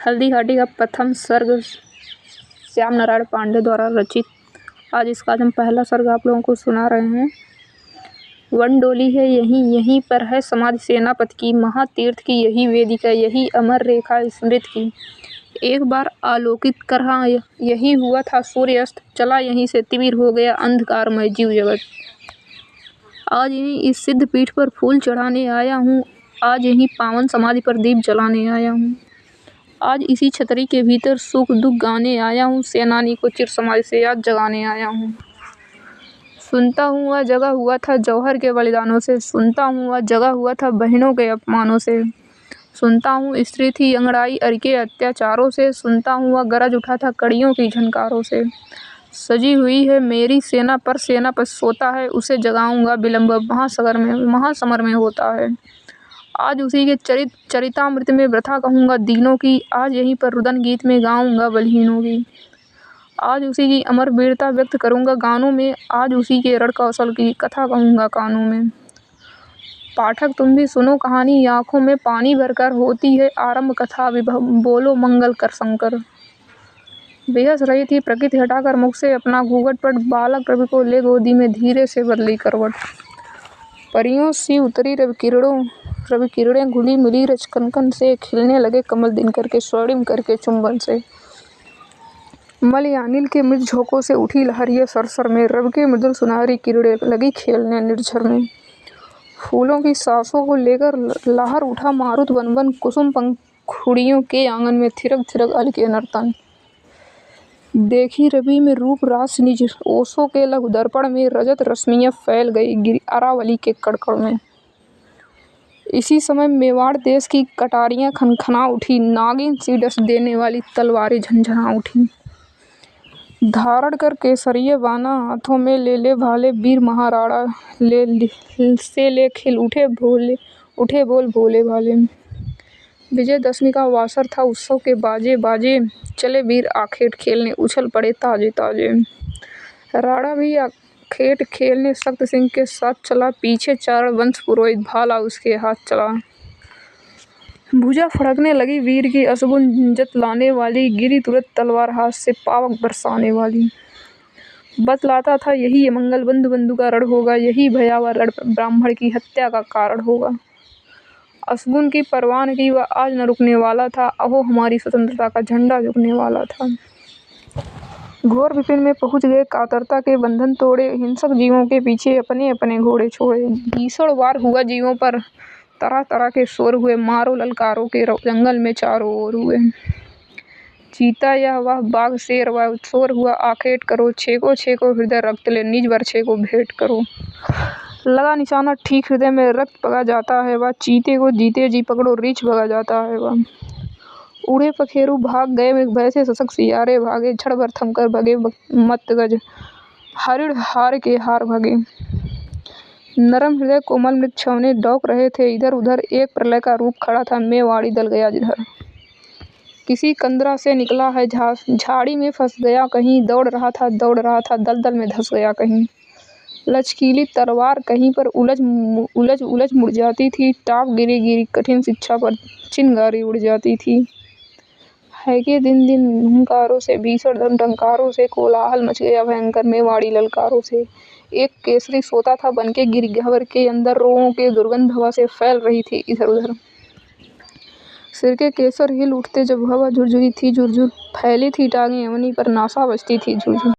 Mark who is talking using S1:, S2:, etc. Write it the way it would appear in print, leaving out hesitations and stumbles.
S1: हल्दीघाटी का प्रथम सर्ग श्याम नारायण पांडे द्वारा रचित। आज इसका हम पहला सर्ग आप लोगों को सुना रहे हैं। वन डोली है यहीं पर है समाधि सेनापति की, महातीर्थ की यही वेदिका, यही अमर रेखा स्मृत की। एक बार आलोकित कर हाँ यही हुआ था सूर्यास्त, चला यहीं से तिमिर हो गया अंधकारमय जीव जगत। आज यहीं इस सिद्ध पीठ पर फूल चढ़ाने आया हूँ, आज यहीं पावन समाधि पर दीप जलाने आया हूँ। आज इसी छतरी के भीतर सुख दुख गाने आया हूँ, सेनानी को चिर समाधि से याद जगाने आया हूँ। सुनता हूँ वह जगा हुआ था जौहर के बलिदानों से, सुनता हूँ वह जगा हुआ था बहनों के अपमानों से। सुनता हूँ स्त्री थी अंगड़ाई अर के अत्याचारों से, सुनता हूँ वह गरज उठा था कड़ियों की झनकारों से। सजी हुई है मेरी सेना पर सेनापति सोता है, उसे जगाऊंगा विलंब महासमर में होता है। आज उसी के चरितामृत में व्यथा कहूँगा दीनों की, आज यहीं पर रुदन गीत में गाऊंगा बलहीनों की। आज उसी की अमर वीरता व्यक्त करूँगा गानों में, आज उसी के रण कौशल की कथा कहूँगा कानों में। पाठक तुम भी सुनो कहानी, आँखों में पानी भरकर होती है आरंभ कथा, बोलो मंगल कर शंकर। बेहस रही थी प्रकृति हटाकर मुख से अपना घूंघट पट, बालक रवि को ले गोदी में धीरे से बदली करवट। परियों सी उतरी रवि किरणें घुली मिली रच कनकन से, खिलने लगे कमल दिनकर के स्वर्णिम करके चुंबन से। मलयानिल के मृद झोंकों से उठी लहरियां सरसर में, रवि के मृदुल सुनहरी किरणें लगी खेलने निर्झर में। फूलों की सांसों को लेकर लहर उठा मारुत वन कुसुम पंखुड़ियों के आंगन में थिरक थिरक अलके नर्तन। देखी रवि में रूप रास निज ओसों के लघु दर्पण में, रजत रश्मियां फैल गई गिरी अरावली के कड़कड़ में। इसी समय मेवाड़ देश की कटारियां खनखना उठी, नागिन सी डस देने वाली तलवारें झंझना उठी। धारण कर केसरिया बाना हाथों में ले भाले वीर महाराणा ले खिल उठे बोल भोले भाले। विजयदशमी का वासर था उत्सव के बाजे बाजे, चले वीर आखेट खेलने उछल पड़े ताजे ताजे। राणा भी आखेट खेलने सख्त सिंह के साथ चला, पीछे चारण वंश पुरोहित भाला उसके हाथ चला। भुजा फड़कने लगी वीर की असगुन जतलाने वाली, गिरी तुरंत तलवार हाथ से पावक बरसाने वाली। बतलाता था यही अमंगल बंधु का रण होगा, यही भयावह रण ब्राह्मण की हत्या का कारण होगा। असगुन की परवाह न की वह आज न रुकने वाला था, अहो हमारी स्वतंत्रता का झंडा झुकने वाला था। घोर विपिन में पहुंच गए कातरता के बंधन तोड़े, हिंसक जीवों के पीछे अपने अपने घोड़े छोड़े। भीषण वार हुआ जीवों पर, तरह तरह के शोर हुए, मारो ललकारों के जंगल में चारों ओर हुए। चीता यह वह बाघ शेर वह शोर हुआ आखेट करो, छेको छेको हृदय रक्त ले निज बरछे को भेंट करो। लगा निशाना ठीक हृदय में रक्त पगा जाता है वह, चीते को जीते जी पकड़ो रीछ भगा जाता है वह। उड़े पखेरु भाग गए मृग भय से सशक सियारे भागे, क्षण भर थमकर भगे मत गज हरिण हार के हार भगे। नरम हृदय कोमल मृग छवने डौक रहे थे इधर उधर, एक प्रलय का रूप खड़ा था मेवाड़ी दल गया जिधर। किसी कंदरा से निकला है झाड़ी में फंस गया कहीं, दौड़ रहा था दलदल में धंस गया कहीं। लचकीली तलवार कहीं पर उलझ मुड़ जाती थी, टाप गिरी कठिन शिक्षा पर चिंगारी उड़ जाती थी। है के दिन हुंकारों से भीषण डंकारों से, कोलाहल मच गया भयंकर मेवाड़ी ललकारों से। एक केसरी सोता था बनके गिरगहवर के अंदर, रोओं के दुर्गंध हवा से फैल रही थी इधर उधर। सिर के केसर हिल उठते जब हवा झुरझुरी थी झुरझुर, फैली थी टांगें अवनी पर नासा बजती थी झुरझुर।